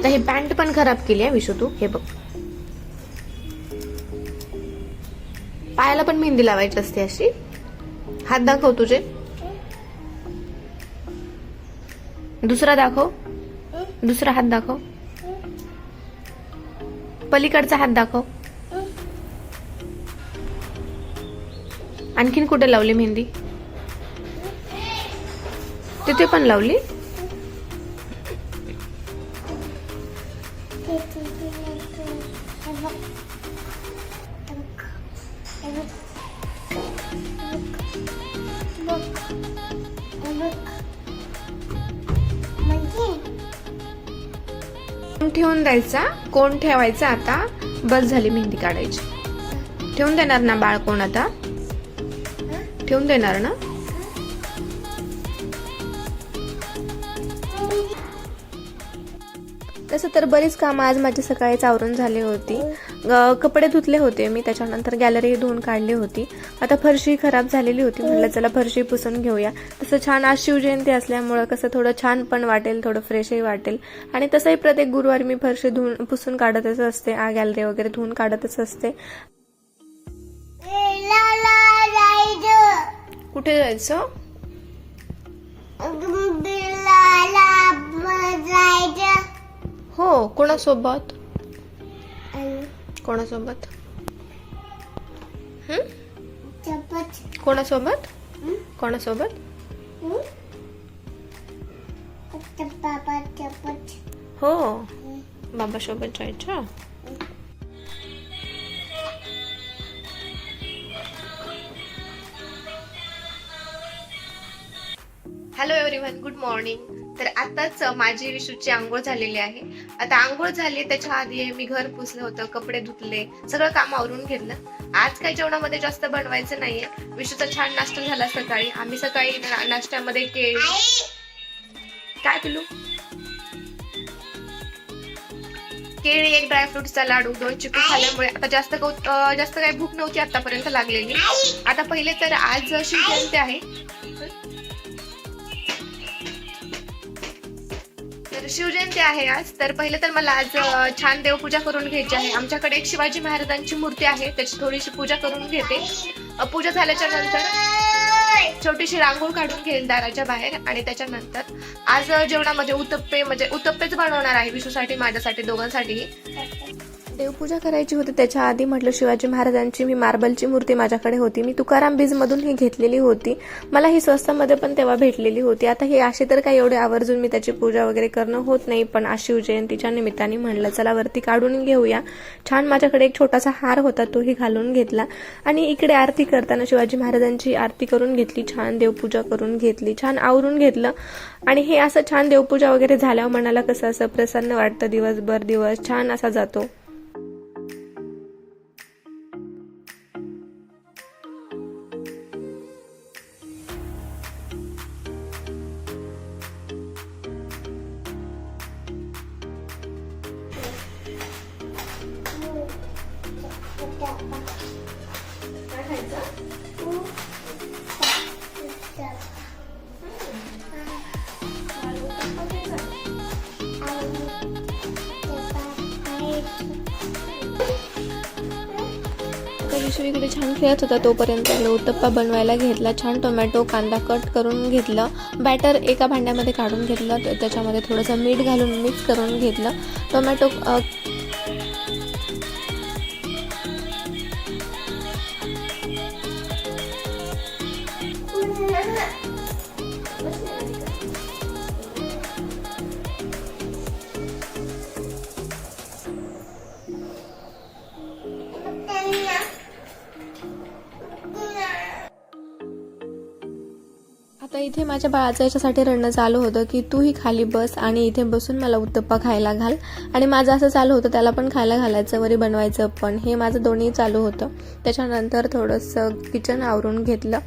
आता हे पॅन्ट पण खराब केली आहे विशू तू. हे बघ, पायाला पण मेहंदी लावायची असते अशी. हात दाखव तुझे, दुसरा दाखव, दुसरा हात दाखव, पलीकडचा हात दाखव. आणखीन कुठे लावली मेहंदी? तिथे पण लावली. ठेवून द्यायचा, कोण ठेवायचा आता. बस झाली मेहंदी काढायची. ठेवून देणार ना बाळ कोण आता? ठेवून देणार ना? तसं तर बरीच कामं आज माझी सकाळीच आवरून झाली होती. कपडे धुतले होते मी, त्याच्यानंतर गॅलरी धुवून काढली होती. आता फरशी खराब झालेली होती, म्हटलं चला फरशी पुसून घेऊया. तसं छान आज शिवजयंती असल्यामुळं कसं थोडं छान पण वाटेल, थोडं फ्रेशही वाटेल. आणि तसंही प्रत्येक गुरुवारी मी फरशी धुवून पुसून काढतच असते, गॅलरी वगैरे धुवून काढतच असते. कुठे जायचं? हो, कोणासोबत? कोणासोबत? कोणासोबत? कोणासोबत? हो, बाबा सोबत जायचं. Hello everyone, good morning. तर आताच माझी विशूची आंघोळ झालेली आहे. आता आंघोळ झाली त्याच्या आधी मी घर पुसलं होतं, कपडे धुतले, सगळं काम आवरून घेतलं. आज काही जेवणामध्ये जास्त बनवायचं नाहीये. विशूचा छान नाश्ता झाला सकाळी. आम्ही सकाळी नाश्त्यामध्ये केळी. काय पिलू? केळी, एक ड्रायफ्रुटचा लाडू, 2 चिकू खाल्ल्यामुळे आता जास्त काही भूक नव्हती आतापर्यंत लागलेली. आता पहिले तर आज शिवजयंती आहे. शिवजयंती आहे आज, तर पहिले तर मला आज छान देवपूजा करून घ्यायची आहे. आमच्याकडे एक शिवाजी महाराजांची मूर्ती आहे, त्याची थोडीशी पूजा करून घेते. पूजा झाल्याच्या नंतर छोटीशी रांगोळ काढून घेईल दाराच्या बाहेर. आणि त्याच्यानंतर आज जेवणामध्ये उत्तप्पेच बनवणार आहे विशूसाठी, माझ्यासाठी, दोघांसाठी. देवपूजा करायची होती त्याच्या आधी म्हटलं शिवाजी महाराजांची मी मार्बलची मूर्ती माझ्याकडे होती, मी तुकाराम बीज मधून ही घेतलेली होती. मला ही स्वस्तामध्ये पण तेव्हा भेटलेली होती. आता हे असे तर काही एवढे आवर्जून मी त्याची पूजा वगैरे करणं होत नाही, पण आज शिवजयंतीच्या निमित्ताने म्हणलं चला वरती काढून घेऊया. छान माझ्याकडे एक छोटासा हार होता, तोही घालून घेतला. आणि इकडे आरती करताना शिवाजी महाराजांची आरती करून घेतली, छान देवपूजा करून घेतली, छान आवरून घेतलं. आणि हे असं छान देवपूजा वगैरे झाल्यावर मनाला कसं असं प्रसन्न वाटतं. दिवस छान असा जातो. विशू इकडे छान खेळत होता, तोपर्यंत उत्तप्पा बनवायला घेतला. छान टोमॅटो कांदा कट करून घेतलं. बॅटर एका भांड्यामध्ये काढून घेतलं, त्याच्यामध्ये थोडंसं मीठ घालून मिक्स करून घेतलं. टोमॅटो आता इथे माझ्या बाळाचं याच्यासाठी रडणं चालू होतं की तूही खाली बस आणि इथे बसून मला उत्तप्पा खायला घाल. आणि माझं असं चालू होतं त्याला पण खायला घालायचं, वरी बनवायचं पण. हे माझं दोन्ही चालू होतं. त्याच्यानंतर थोडंसं किचन आवरून घेतलं.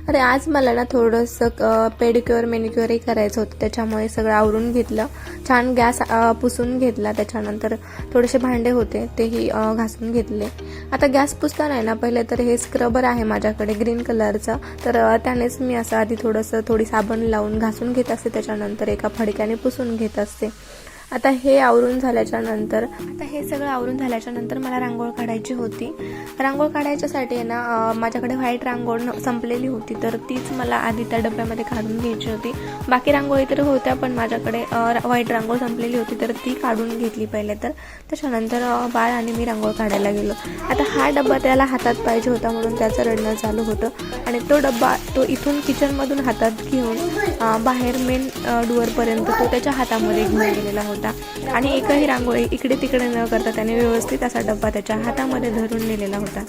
अरे आज मला ना थोडंसं पेडिक्युअर मेनिक्युअरही करायचं होतं, त्याच्यामुळे सगळं आवरून घेतलं. छान गॅस पुसून घेतला. त्याच्यानंतर थोडेसे भांडे होते तेही घासून घेतले. आता गॅस पुसताना आहे ना, पहिले तर हे स्क्रबर आहे माझ्याकडे ग्रीन कलरचं, तर त्यानेच मी असं आधी थोडी साबण लावून घासून घेत असते, त्याच्यानंतर एका फडक्याने पुसून घेत असते. आता हे आवरून झाल्याच्या नंतर हे सगळं आवरून झाल्याच्या नंतर मला रांगोळ काढायची होती. रांगोळ काढायच्यासाठी आहे ना माझ्याकडे व्हाईट रांगोळ संपलेली होती, तर तीच मला आधी त्या डब्यामध्ये काढून घ्यायची होती. बाकी रांगोळी तर होत्या, पण माझ्याकडे व्हाईट रांगोळ संपलेली होती, तर ती काढून घेतली पहिले. तर त्याच्यानंतर बाळ आणि मी रांगोळ काढायला गेलो. आता हा डब्बा त्याला हातात पाहिजे होता म्हणून त्याचं रडणं चालू होतं आणि तो डब्बा तो इथून किचनमधून हातात घेऊन बाहेर मेन डोअरपर्यंत तो त्याच्या हातामध्ये घेऊन गेलेला होता आणि एकही रांगोळी इकडे तिकडे न करता त्याने व्यवस्थित असा डब्बा त्याच्या हातामध्ये धरून नेलेला होता.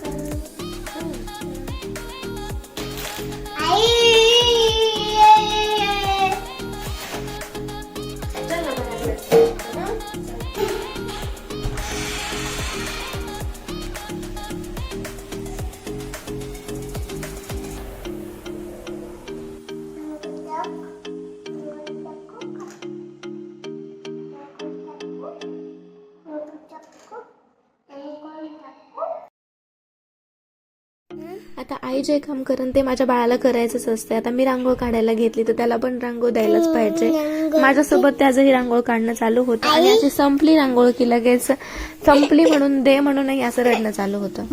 आता आई जे काम करेन ते माझ्या बाळाला करायचंच असते. आता मी रांगोळ काढायला घेतली तर त्याला पण रांगोळ द्यायलाच पाहिजे. माझ्यासोबत त्याचंही रांगोळ काढणं चालू होतं आणि अशी संपली रांगोळ की लगेच संपली म्हणून दे म्हणूनही असं रडणं चालू होतं.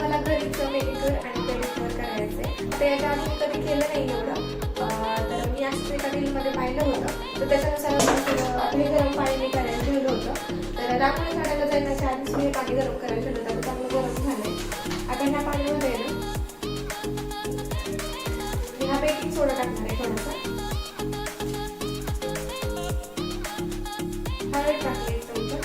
मला घरीच मेडिक्युअर आणि पेडिक्युअर करायचंय. ते याच्या आधी कधी केलं नाही एवढं, तर मी असं एका रीलमध्ये पाहिलं होतं, तर त्याच्यानुसार हे गरम पाणी मी करायला ठेवलं होतं. तर रांगोळी काढायला जाण्याच्या आधीच मी पाणी गरम करायला ठेवलं होतं. चांगलं गरम झालंय. आता ह्या पाण्यामध्ये ना मी हा बेकिंग सोडा टाकणार आहे थोडासा. हळद टाकली एक चमचा.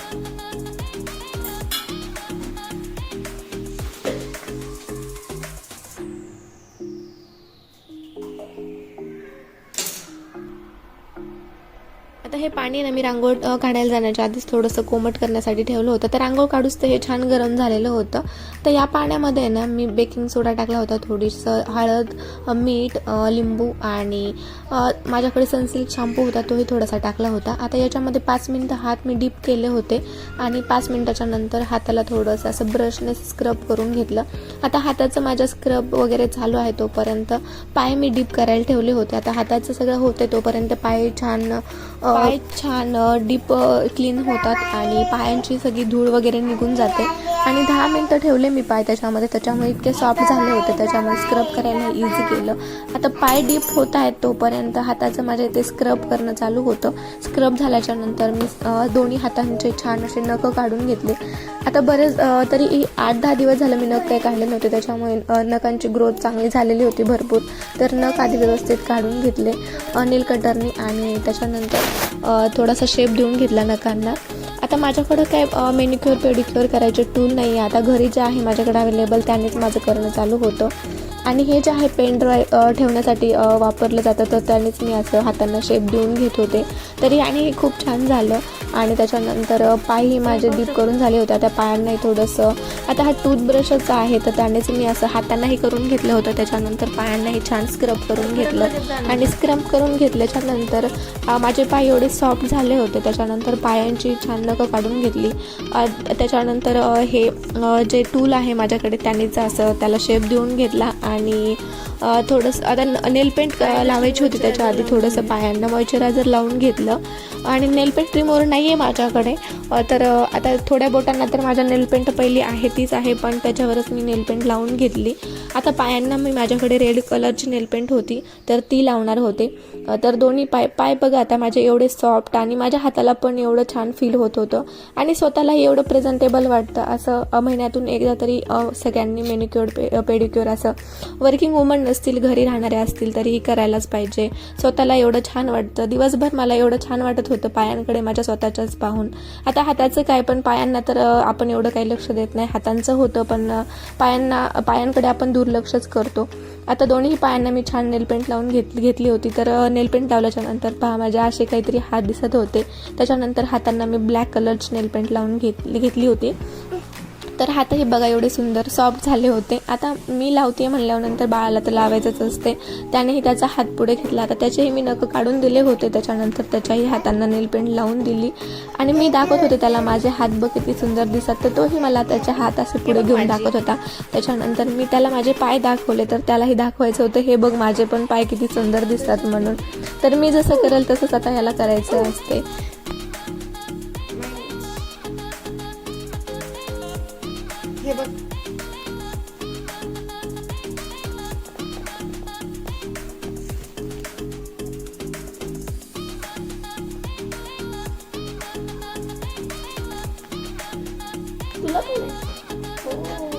आता हे पाणी ना मी रांगोळ काढायला जाण्याच्या आधीच थोडंसं कोमट करण्यासाठी ठेवलं होतं. तर रांगोळ काढूच तर हे छान गरम झालेलं होतं. तर या पाण्यामध्ये ना मी बेकिंग सोडा टाकला होता, थोडीसं हळद, मीठ, लिंबू आणि माझ्याकडे सनसिल्क शॅम्पू होता तोही थोडासा टाकला होता. आता याच्यामध्ये 5 मिनिटं हात मी डीप केले होते आणि 5 मिनिटाच्या नंतर हाताला थोडंसं असं ब्रशने स्क्रब करून घेतलं. आता हाताचं माझ्या स्क्रब वगैरे चालू आहे तोपर्यंत पाय मी डीप करायला ठेवले होते. आता हाताचं सगळं होते तोपर्यंत पाय छान डीप क्लीन होतात आणि पायांची सगळी धूळ वगैरे निघून जाते. आणि 10 मिनिटं ठेवले मी पाय त्याच्यामुळे इतके सॉफ्ट झाले होते, त्याच्यामुळे स्क्रब करायला इझी केलं. आता पाय डीप होत आहेत तोपर्यंत हाताचं माझ्या इथे स्क्रब करणं चालू होतं. स्क्रब झाल्याच्या नंतर मी दोन्ही हातांचे छान असे नख काढून घेतले. आता बरेच तरी 8-10 दिवस झालं मी नख काही काढले नव्हते, त्याच्यामुळे नखांची ग्रोथ चांगली झालेली होती भरपूर. तर नख आधी व्यवस्थित काढून घेतले नेल कटरनी आणि त्याच्यानंतर थोडासा शेप देऊन घेतला नखांना. आता माझ्याकडं काय मेनिक्युअर पेडिक्युअर करायचे टूल नाही आहे. आता घरी जे आहे माझ्याकडे अवेलेबल त्यानेच माझं करणं चालू होतं. आणि हे जे आहे पेन ड्राईव्ह ठेवण्यासाठी वापरलं जातं, तर त्यानेच मी असं हातांना शेप देऊन घेत होते. तरी आणि हे खूप छान झालं. आणि त्याच्यानंतर पायही माझे डीप करून झाले होते. त्या पायांनाही थोडंसं आता हा टूथब्रशच आहे तर त्यानेच मी असं हातांनाही करून घेतलं होतं. त्याच्यानंतर पायांनाही छान स्क्रब करून घेतलं आणि स्क्रब करून घेतल्याच्या नंतर माझे पाय एवढे सॉफ्ट झाले होते. त्याच्यानंतर पायांची छान नखं काढून घेतली. त्याच्यानंतर हे जे टूल आहे माझ्याकडे त्यानेच असं त्याला शेप देऊन घेतला आणि थोडंसं आता नेल पेंट लावायची होती त्याच्या आधी थोडंसं पायांना मॉइश्चरायझर लावून घेतलं. आणि नेल पेंट रिमूव्हर नाही आहे माझ्याकडे, तर आता थोड्या बोटांना तर माझ्या नेल पेंट पहिली आहे तीच आहे, पण त्याच्यावरच मी नेल पेंट लावून घेतली. आता पायांना मी माझ्याकडे रेड कलरची नेल पेंट होती तर ती लावणार होते. तर दोन्ही पाय बघा आता माझे एवढे सॉफ्ट आणि माझ्या हाताला पण एवढं छान फील होत होतं आणि स्वतःला एवढं प्रेझेंटेबल वाटतं. असं महिन्यातून एकदा तरी सगळ्यांनी मेनिक्युअर पेडिक्युअर असं वर्किंग वुमन नसतील घरी राहणाऱ्या असतील तरीही करायलाच पाहिजे. स्वतःला एवढं छान वाटतं. दिवसभर मला एवढं छान वाटत होतं होतं पायांकडे माझ्या स्वतःच्याच पाहून. आता हाताचं काय, पण पायांना तर आपण एवढं काही लक्ष देत नाही. हातांचं होतं पण पायांकडे आपण दुर्लक्षच करतो. आता दोन्ही पायांना मी छान नेलपेंट लावून घेतली होती. तर नेलपेंट लावल्याच्या नंतर पहा माझे असे काहीतरी हात दिसत होते. त्याच्यानंतर हातांना मी ब्लॅक कलरची नेलपेंट लावून घेतली होती. तर हातही बघा एवढे सुंदर सॉफ्ट झाले होते. आता मी लावते म्हणल्यानंतर बाळाला तर लावायचंच असते. त्यानेही त्याचा हात पुढे घेतला. आता त्याचेही मी नख काढून दिले होते. त्याच्यानंतर त्याच्याही हातांना नेलपेंट लावून दिली आणि मी दाखवत होते त्याला माझे हात बघ किती सुंदर दिसतात. तर तोही मला त्याचे हात असे पुढे घेऊन दाखवत होता. त्याच्यानंतर मी त्याला माझे पाय दाखवले तर त्यालाही दाखवायचं होतं हे बघ माझे पण पाय किती सुंदर दिसतात म्हणून. तर मी जसं करेल तसंच आता ह्याला करायचं असते. हे बघ तुला पण